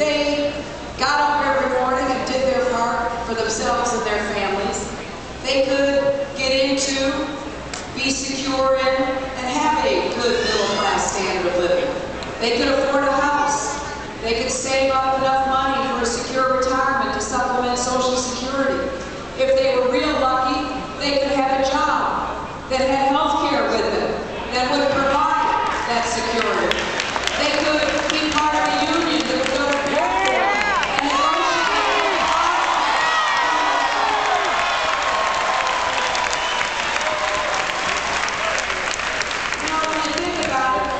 they got up every morning and did their part for themselves and their families, they could get into, be secure in, and have a good middle-class standard of living. They could afford a house. They could save up enough money for a secure retirement to supplement Social Security. If they were real lucky, they could have a job that had health care with it, that would provide that security. They could be part of a union that would go to bat for and negotiate. You know, when you think about it,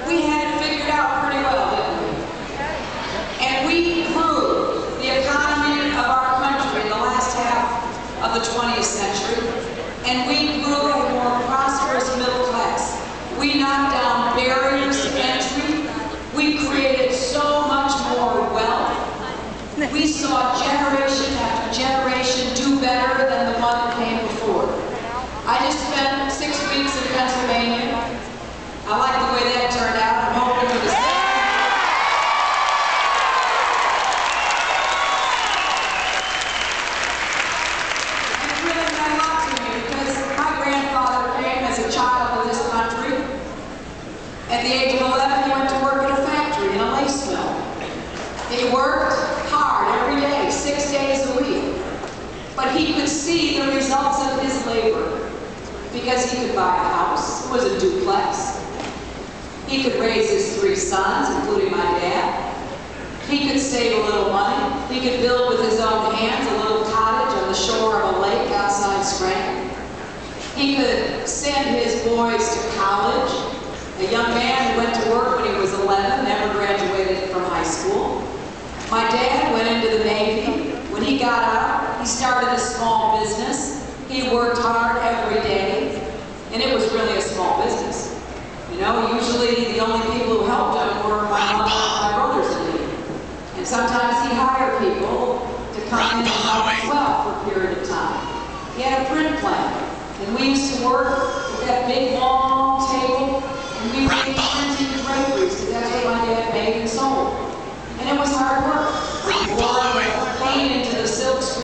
we had it figured out pretty well, didn't we? And we grew the economy of our country in the last half of the 20th century, and we grew a more prosperous middle class. We knocked down barriers to entry. We created so much more wealth. We saw generation after generation do better than the one that came before. I just spent 6 weeks in Pennsylvania. I like the way that turned out. I'm hoping for the same. It really meant a lot to me because my grandfather came as a child of this country. At the age of 11, he went to work at a factory in a lace mill. He worked hard every day, 6 days a week. But he could see the results of his labor because he could buy a house. It was a duplex. He could raise his 3 sons, including my dad. He could save a little money. He could build with his own hands a little cottage on the shore of a lake outside Scranton. He could send his boys to college. A young man who went to work when he was 11, never graduated from high school. My dad went into the Navy. When he got out, he started a small business. He worked hard every day, and it was really a small business. You know, usually the only people who helped him were my mother and my brothers and me. And sometimes he'd hire people to come in and help as well for a period of time. He had a print plant, and we used to work at that big long table, and we would be printing draperies, because that's what my dad made and sold. And it was hard work.